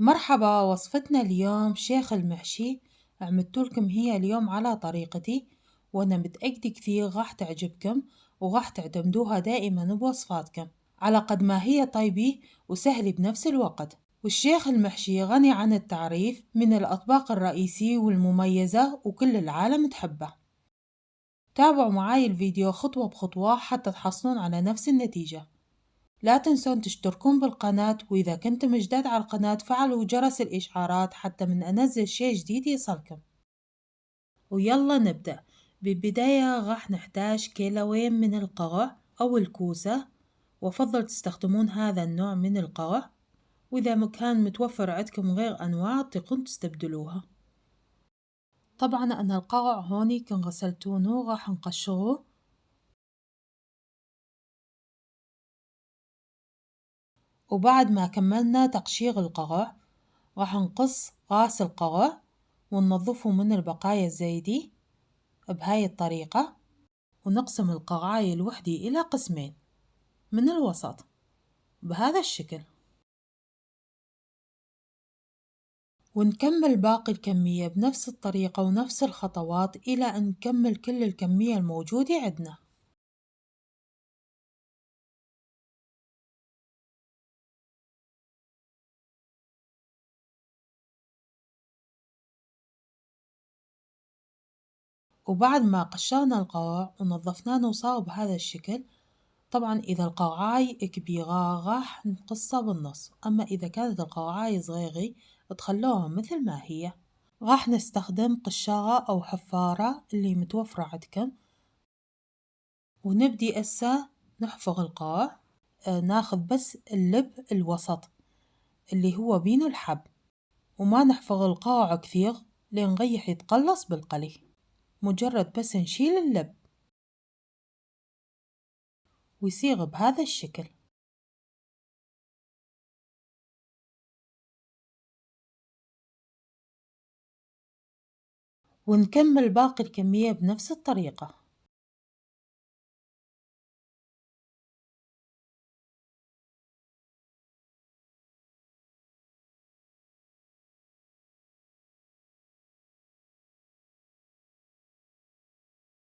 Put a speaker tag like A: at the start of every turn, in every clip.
A: مرحبا، وصفتنا اليوم شيخ المحشي. عملتولكم هي اليوم على طريقتي، وأنا متأكدة كثير راح تعجبكم وراح تعتمدوها دائما بوصفاتكم على قد ما هي طيبة وسهلة بنفس الوقت. والشيخ المحشي غني عن التعريف، من الأطباق الرئيسية والمميزة وكل العالم تحبه. تابعوا معاي الفيديو خطوة بخطوة حتى تحصلون على نفس النتيجة. لا تنسون تشتركون بالقناة، وإذا كنتم جداد على القناة فعلوا جرس الإشعارات حتى من أنزل شيء جديد يصلكم. ويلا نبدأ. بالبداية راح نحتاج كيلوين من القرع أو الكوسة، وأفضل تستخدمون هذا النوع من القرع، وإذا كان متوفر عندكم غير أنواع تقدرون تستبدلوها. طبعا أنا القرع هوني كن غسلتونه راح نقشره، وبعد ما كملنا تقشير القرع راح نقص راس القرع وننظفه من البقايا الزايدة بهاي الطريقة، ونقسم القرعاية الوحدة إلى قسمين من الوسط بهذا الشكل، ونكمل باقي الكمية بنفس الطريقة ونفس الخطوات إلى أن نكمل كل الكمية الموجودة عندنا. وبعد ما قشرنا القرع ونظفناه وصار بهذا الشكل، طبعا إذا القرعاي كبيرة راح نقصها بالنص، أما إذا كانت القرعاي صغيرة تخلوها مثل ما هي. راح نستخدم قشارة أو حفارة اللي متوفرة عندكم، ونبدي هسه نحفر القرع. ناخذ بس اللب الوسط اللي هو بينه الحب، وما نحفر القرع كثير لين نريح يتقلص بالقلي، مجرد بس نشيل اللب ويصير بهذا الشكل. ونكمل باقي الكمية بنفس الطريقة.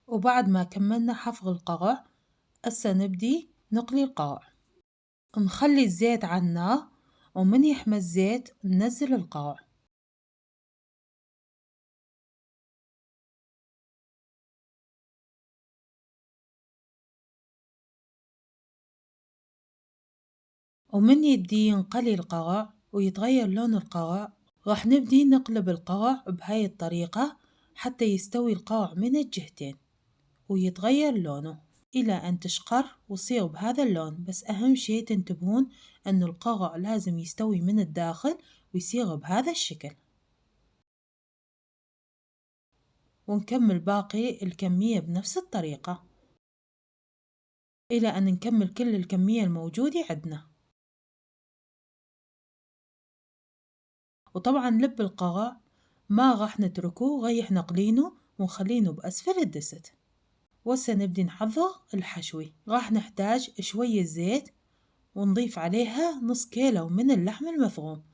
A: وبعد ما كملنا حفر القرع هسه نبدي نقلي القرع، نخلي الزيت على النار، ومن يحمى الزيت ننزل القرع. ومن يبدي ينقلي القرع ويتغير لون القرع راح نبدي نقلب القرع بهاي الطريقة حتى يستوي القرع من الجهتين ويتغير لونه إلى أن تشقر ويصير بهذا اللون. بس أهم شي تنتبهون أن القرع لازم يستوي من الداخل ويصير بهذا الشكل. ونكمل باقي الكمية بنفس الطريقة إلى أن نكمل كل الكمية الموجودة عندنا. وطبعا لب القرع ما راح نتركه، ريح نقلينه ونخلينه بأسفل الدست. وهسه نبدي نحضر الحشوي. راح نحتاج شوية زيت ونضيف عليها نص كيلو من اللحم المفروم،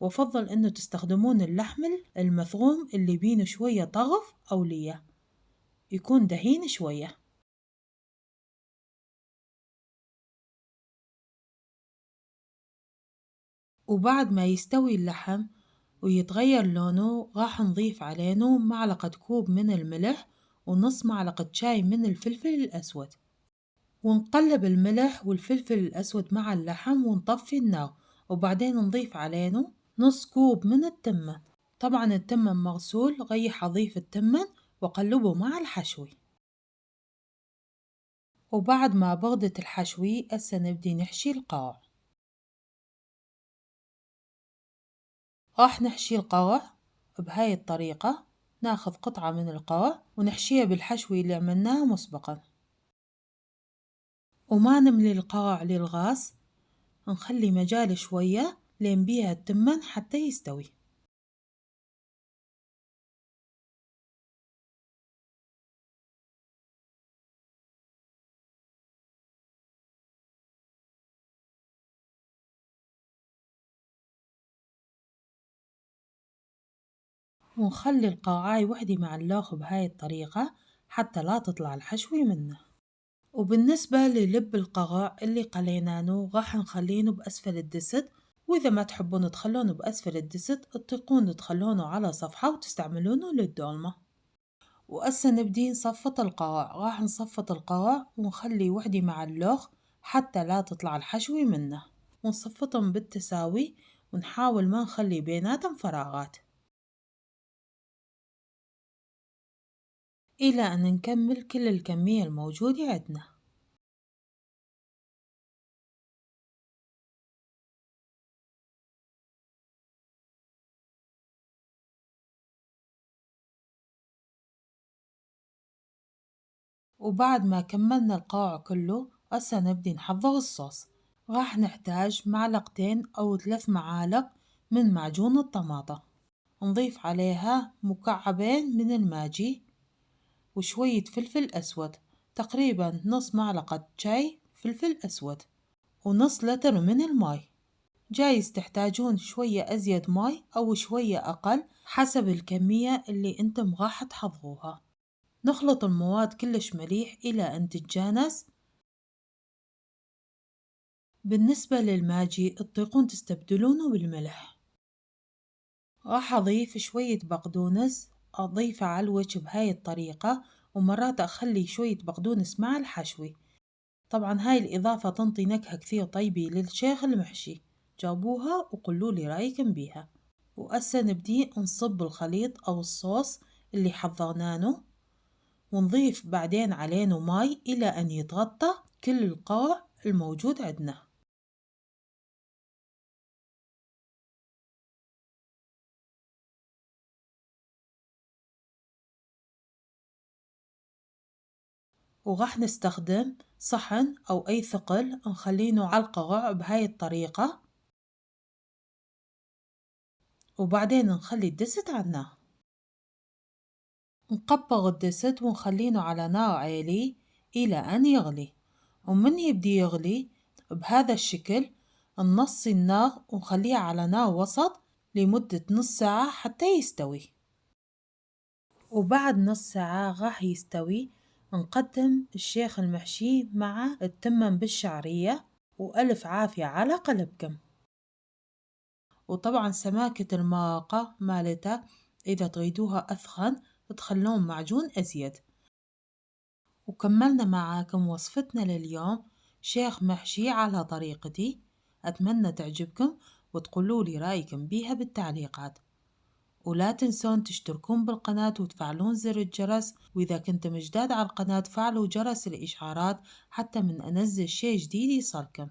A: وأفضل أنه تستخدمون اللحم المفروم اللي بينه شوية طرف أو لية، يكون دهين شوية. وبعد ما يستوي اللحم ويتغير لونه راح نضيف عليه معلقة كوب من الملح ونص معلقة شاي من الفلفل الأسود، ونقلب الملح والفلفل الأسود مع اللحم ونطفي النار، وبعدين نضيف عليه نص كوب من التمن. طبعا التمن مغسول، ريح أضيف التمن وقلبه مع الحشوي. وبعد ما بردت الحشوي هسه نبدي نحشي القرع. راح نحشي القرع بهاي الطريقة، ناخذ قطعة من القرع ونحشيها بالحشوي اللي عملناه مسبقا، وما نملي القرع للغاز، نخلي مجال شوية لين بيها التمن حتى يستوي. ونخلي القوعاي وحدي مع اللوخ بهاي الطريقة حتى لا تطلع الحشوي منه. وبالنسبة للب القغع اللي قلينانو راح نخلينه بأسفل الدست، وإذا ما تحبون تخلونه بأسفل الدست تطيقون تخلونه على صفحة وتستعملونه للدولمة. وأسا نبدي نصفط القغع، راح نصفط القغع ونخلي وحدي مع اللوخ حتى لا تطلع الحشوي منه، ونصفطهم بالتساوي ونحاول ما نخلي بيناتهم فراغات إلى أن نكمل كل الكمية الموجودة عندنا. وبعد ما كملنا القاع كله هسا نبدي نحضر الصوص. راح نحتاج معلقتين أو 3 معالق من معجون الطماطة، نضيف عليها مكعبين من الماجي وشوية فلفل أسود، تقريبا نص معلقة شاي فلفل أسود، ونص لتر من الماي. جايز تحتاجون شوية أزيد ماي أو شوية أقل حسب الكمية اللي انتم راح تحضروها. نخلط المواد كلش مليح إلى أن تتجانس. بالنسبة للماجي تطيقون تستبدلونه بالملح. راح أضيف شوية بقدونس، أضيفه على الوجه بهاي الطريقة، ومرات أخلي شوية بقدونس مع الحشوي. طبعا هاي الإضافة تنطي نكهة كثير طيبة للشيخ المحشي، جربوها وقولوا لي رأيكم بيها. وأسا نبدي نصب الخليط أو الصوص اللي حضرناه، ونضيف بعدين علينه ماي إلى أن يتغطى كل القوع الموجود عندنا. وراح نستخدم صحن أو أي ثقل نخلينه على القوع بهاي الطريقة، وبعدين نخلي الدست على النار. نقبض الدست ونخلينه على نار عالي إلى أن يغلي، ومن يبدي يغلي بهذا الشكل ننصي النار ونخليها على نار وسط لمدة نص ساعة حتى يستوي. وبعد نص ساعة راح يستوي. نقدم الشيخ المحشي مع التمن بالشعرية، وألف عافية على قلبكم. وطبعا سماكة المرقة مالته إذا تريدوها أثخن تخلون معجون أزيد. وكملنا معاكم وصفتنا لليوم شيخ محشي على طريقتي. أتمنى تعجبكم وتقولوا لي رأيكم بيها بالتعليقات، ولا تنسون تشتركون بالقناة وتفعلون زر الجرس، وإذا كنتم جداد على القناة فعلوا جرس الإشعارات حتى من أنزل شيء جديد يصلكم.